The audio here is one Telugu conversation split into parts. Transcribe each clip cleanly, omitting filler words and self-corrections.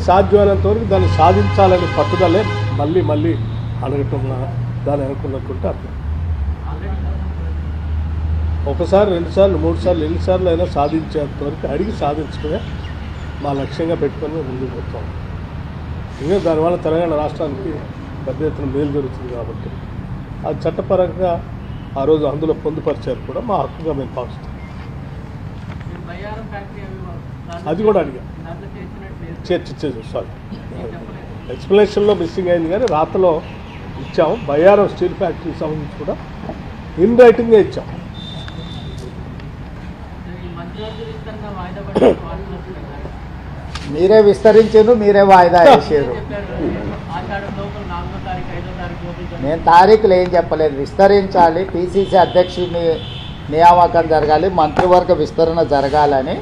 సాధ్యమైనంత వరకు దాన్ని సాధించాలని పట్టుదలే మళ్ళీ మళ్ళీ అడగటం దాన్ని అనుకున్నట్టుంటే అర్థం. ఒకసారి 2 సార్లు 3 సార్లు ఎన్నిసార్లు అయినా సాధించేంత వరకు అడిగి సాధించుకునే మా లక్ష్యంగా పెట్టుకొని ముందుకు పోతాం. ఇంకా దానివల్ల తెలంగాణ రాష్ట్రానికి పెద్ద ఎత్తున మేలు జరుగుతుంది కాబట్టి అది చట్టపరంగా ఆ రోజు అందులో పొందుపరిచారు కూడా మా హక్కుగా మేము భావిస్తాం. అది కూడా అడిగా సారీ ఎక్స్ప్లెనేషన్లో మిస్సింగ్ అయింది కానీ రాతలో ఇచ్చాము. బయ్యారం స్టీల్ ఫ్యాక్టరీకి సంబంధించి కూడా ఇన్ రైటింగ్గా ఇచ్చాం. మీరే విస్తరించారు, మీరే వాయిదా వేసారు. నేను తారీఖులు ఏం చెప్పలేదు. విస్తరించాలి, పిసిసి అధ్యక్షుడిని నియామకం జరగాలి, మంత్రివర్గ విస్తరణ జరగాలని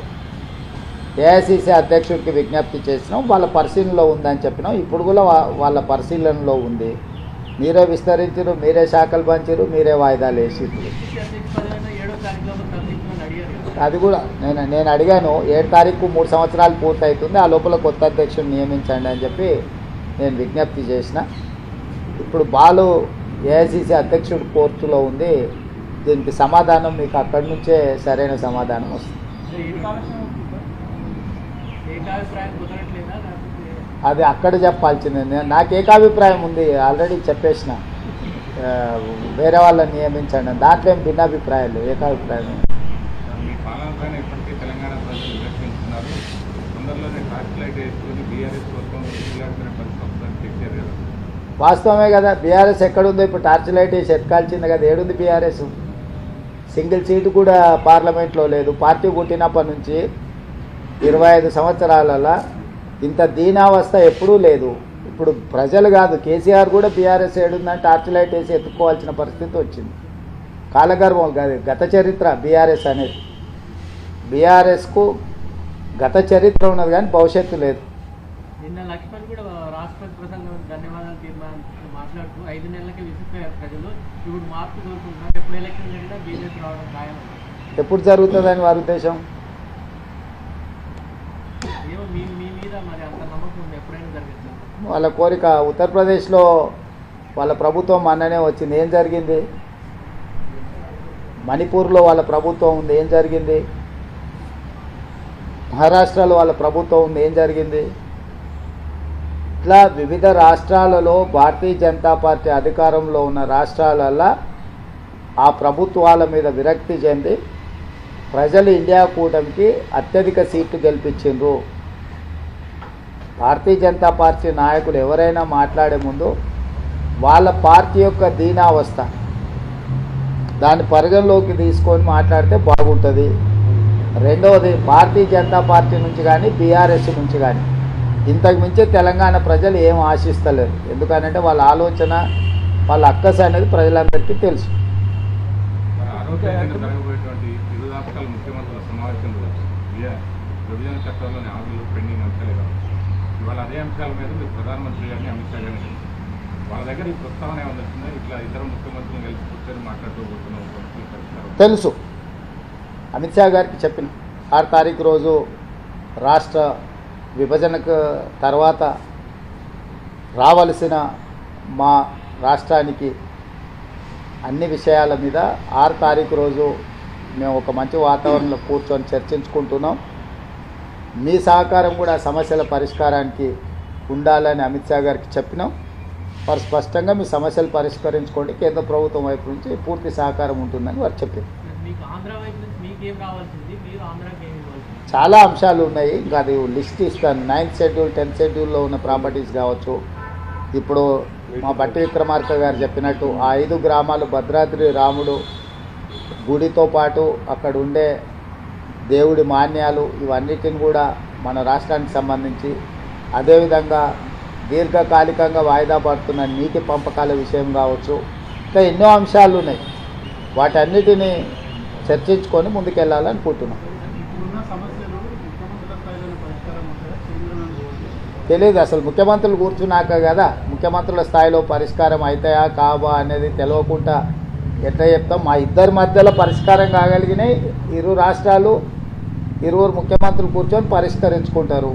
ఏఐసిసి అధ్యక్షుడికి విజ్ఞప్తి చేసినాం. వాళ్ళ పరిశీలనలో ఉందని చెప్పినాం. ఇప్పుడు కూడా వాళ్ళ పరిశీలనలో ఉంది. మీరే విస్తరించారు, మీరే శాఖలు పంచారు, మీరే వాయిదాలు వేసారు. అది కూడా నేను అడిగాను. 7 తారీఖు 3 సంవత్సరాలు పూర్తవుతుంది, ఆ లోపల కొత్త అధ్యక్షుడిని నియమించండి అని చెప్పి నేను విజ్ఞప్తి చేసిన. ఇప్పుడు బాలు ఏఐసిసి అధ్యక్షుడు కోర్టులో ఉంది. దీనికి సమాధానం మీకు అక్కడి నుంచే సరైన సమాధానం వస్తుంది. అది అక్కడ చెప్పాల్సిందే. నాకు ఏకాభిప్రాయం ఉంది, ఆల్రెడీ చెప్పేసిన. వేరే వాళ్ళని నియమించండి, దాంట్లో ఏం భిన్నాభిప్రాయాలు, ఏకాభిప్రాయం. వాస్తవమే కదా. బీఆర్ఎస్ ఎక్కడుందో ఇప్పుడు టార్చ్ లైట్ వేసి ఎత్కాల్చింది కదా. ఏడుంది బీఆర్ఎస్? సింగిల్ సీటు కూడా పార్లమెంట్లో లేదు. పార్టీ పుట్టినప్పటి నుంచి 25 సంవత్సరాలలో ఇంత దీనావస్థ ఎప్పుడూ లేదు. ఇప్పుడు ప్రజలు కాదు, కేసీఆర్ కూడా బీఆర్ఎస్ ఏడుందని టార్చ్ లైట్ వేసి ఎత్తుకోవాల్సిన పరిస్థితి వచ్చింది. కాలగర్భం కాదు, గత చరిత్ర బీఆర్ఎస్ అనేది. బీఆర్ఎస్కు గత చరిత్ర ఉన్నది కానీ భవిష్యత్తు లేదు. నిన్న లక్ష్మణ్ కూడా రాష్ట్రపతి ప్రసంగం ధన్యవాదాలు మాట్లాడుతూ 5 నెలలకి విసిపోయారు ప్రజలు. ఇప్పుడు మార్పు కోరుకుంటున్నారు. ఎప్పుడు ఎలక్షన్ జరిగినా బీజేపీ రావడం ఖాయం. ఎప్పుడు జరుగుతుందని వారి ఉద్దేశం? ఏమో మీ మీద మరి అంత నమ్మకం ఉంది, ఎప్పుడైనా జరుగుతుంది వాళ్ళ కోరిక. ఉత్తరప్రదేశ్లో వాళ్ళ ప్రభుత్వం మొన్ననే వచ్చింది, ఏం జరిగింది? మణిపూర్లో వాళ్ళ ప్రభుత్వం ఉంది, ఏం జరిగింది? మహారాష్ట్రలో వాళ్ళ ప్రభుత్వం ఉంది, ఏం జరిగింది? ఇట్లా వివిధ రాష్ట్రాలలో భారతీయ జనతా పార్టీ అధికారంలో ఉన్న రాష్ట్రాలలో ఆ ప్రభుత్వాల మీద విరక్తి చెంది ప్రజలు ఇండియా కూటమికి అత్యధిక సీట్లు గెలిపించిండ్రు. భారతీయ జనతా పార్టీ నాయకులు ఎవరైనా మాట్లాడే ముందు వాళ్ళ పార్టీ యొక్క దీనావస్థ దాన్ని పరిగణలోకి తీసుకొని మాట్లాడితే బాగుంటుంది. రెండవది, భారతీయ జనతా పార్టీ నుంచి కానీ బీఆర్ఎస్ నుంచి కానీ ఇంతకు మించి తెలంగాణ ప్రజలు ఏం ఆశిస్తలేరు. ఎందుకనంటే వాళ్ళ ఆలోచన, వాళ్ళ అక్కస అనేది ప్రజలందరికీ తెలుసు. తెలుసు, అమిత్ షా గారికి చెప్పిన 6 తారీఖు రోజు రాష్ట్ర విభజనకు తర్వాత రావలసిన మా రాష్ట్రానికి అన్ని విషయాల మీద 6 తారీఖు రోజు మేము ఒక మంచి వాతావరణంలో కూర్చొని చర్చించుకుంటున్నాం. మీ సహకారం కూడా సమస్యల పరిష్కారానికి ఉండాలని అమిత్ షా గారికి చెప్పినాం. వారు స్పష్టంగా మీ సమస్యలు పరిష్కరించుకోండి, కేంద్ర ప్రభుత్వం వైపు నుంచి పూర్తి సహకారం ఉంటుందని వారు చెప్పారు. చాలా అంశాలు ఉన్నాయి, ఇంకా అది లిస్ట్ ఇస్తాను. 9th షెడ్యూల్ 10th షెడ్యూల్లో ఉన్న ప్రాపర్టీస్ కావచ్చు. ఇప్పుడు మా బట్టి విక్రమార్క గారు చెప్పినట్టు ఆ 5 గ్రామాలు భద్రాద్రి రాముడు గుడితో పాటు అక్కడ ఉండే దేవుడి మాన్యాలు, ఇవన్నిటిని కూడా మన రాష్ట్రానికి సంబంధించి, అదేవిధంగా దీర్ఘకాలికంగా వాయిదా పడుతున్న నీటి పంపకాల విషయం కావచ్చు, ఇంకా ఎన్నో అంశాలు ఉన్నాయి. వాటన్నిటినీ చర్చించుకొని ముందుకెళ్ళాలనుకుంటున్నాం. తెలియదు అసలు, ముఖ్యమంత్రులు కూర్చున్నాక కదా ముఖ్యమంత్రుల స్థాయిలో పరిష్కారం అవుతాయా కావా అనేది తెలియకుండా ఎట్లా చెప్తాం. మా ఇద్దరి మధ్యలో పరిష్కారం కాగలిగినాయి. 2 రాష్ట్రాలు 2 ముఖ్యమంత్రులు కూర్చొని పరిష్కరించుకుంటారు.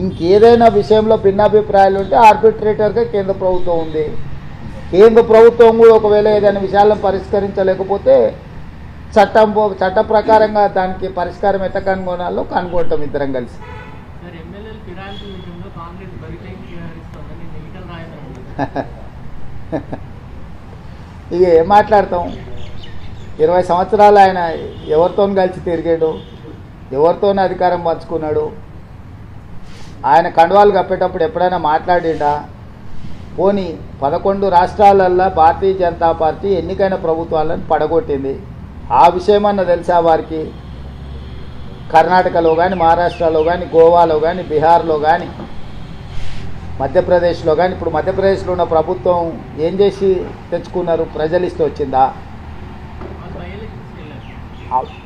ఇంకేదైనా విషయంలో భిన్నాభిప్రాయాలు ఉంటే ఆర్బిట్రేటర్గా కేంద్ర ప్రభుత్వం ఉంది. కేంద్ర ప్రభుత్వం కూడా ఒకవేళ ఏదైనా విషయాలను పరిష్కరించలేకపోతే చట్ట ప్రకారంగా దానికి పరిష్కారం ఎట్లా కనుగొనాలో కనుగొంటాం ఇద్దరం కలిసి. సార్ ఎమ్మెల్యేల ఫిరాయింపుల విషయంలో కాంగ్రెస్ బరితెగించి వ్యవహరిస్తోందని ఎన్నికల రాయడం ఇక ఏం మాట్లాడతాం? 20 సంవత్సరాలు ఆయన ఎవరితో కలిసి తిరిగాడు, ఎవరితో అధికారం పంచుకున్నాడు? ఆయన కండువాలు కప్పేటప్పుడు ఎప్పుడైనా మాట్లాడిండా? పోనీ 11 రాష్ట్రాలల్లో భారతీయ జనతా పార్టీ ఎన్నికైన ప్రభుత్వాలను పడగొట్టింది. ఆ విషయమన్నా తెలుసా వారికి? కర్ణాటకలో కానీ, మహారాష్ట్రలో కానీ, గోవాలో కానీ, బీహార్లో కానీ, మధ్యప్రదేశ్లో కానీ, ఇప్పుడు మధ్యప్రదేశ్లో ఉన్న ప్రభుత్వం ఏం చేసి తెచ్చుకున్నారు? ప్రజలు ఇస్తే వచ్చిందా?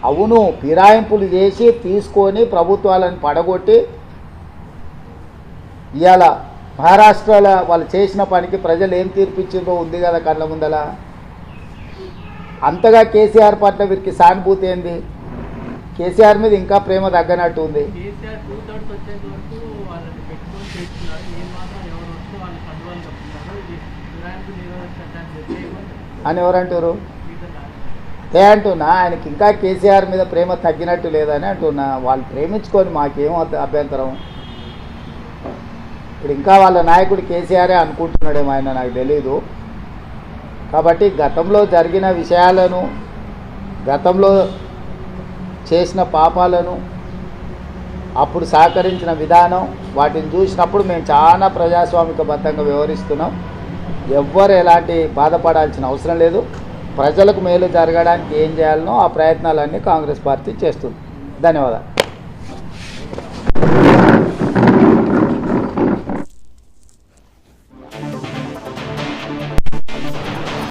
అవును, ఫిరాయింపులు చేసి తీసుకొని ప్రభుత్వాలను పడగొట్టి ఇవాళ మహారాష్ట్రలో వాళ్ళు చేసిన పనికి ప్రజలు ఏం తీర్పిచ్చిందో ఉంది కదా కళ్ళ ముందల. అంతగా కేసీఆర్ పట్ల వీరికి సానుభూతి ఏంది? కేసీఆర్ మీద ఇంకా ప్రేమ తగ్గనట్టు ఉంది. కేసీఆర్ 2/3 వచ్చేంత వరకు వాళ్ళని పెట్టుకొని చేస్తున్నారు. ఏ మాత్రం ఎవరు వస్తే వాళ్ళు కండువాలు కప్పుతున్నారు. ఫిరాయింపు నిరోధక చట్టాన్ని వ్యతిరేకం అని ఎవరంటారు? సీతన్నారు. అంటున్నా ఆయనకి ఇంకా కేసీఆర్ మీద ప్రేమ తగ్గినట్టు లేదని అంటున్నా. వాళ్ళు ప్రేమించుకొని మాకేం అభ్యంతరం? ఇప్పుడు ఇంకా వాళ్ళ నాయకుడు కేసీఆరే అనుకుంటున్నాడేమో ఆయన, నాకు తెలీదు. కాబట్టి గతంలో జరిగిన విషయాలను, గతంలో చేసిన పాపాలను, అప్పుడు సహకరించిన విధానం, వాటిని చూసినప్పుడు మేము చాలా ప్రజాస్వామికబద్ధంగా వ్యవహరిస్తున్నాం. ఎవ్వరు ఎలాంటి బాధపడాల్సిన అవసరం లేదు. ప్రజలకు మేలు జరగడానికి ఏం చేయాలనో ఆ ప్రయత్నాలన్నీ కాంగ్రెస్ పార్టీ చేస్తుంది. ధన్యవాదాలు.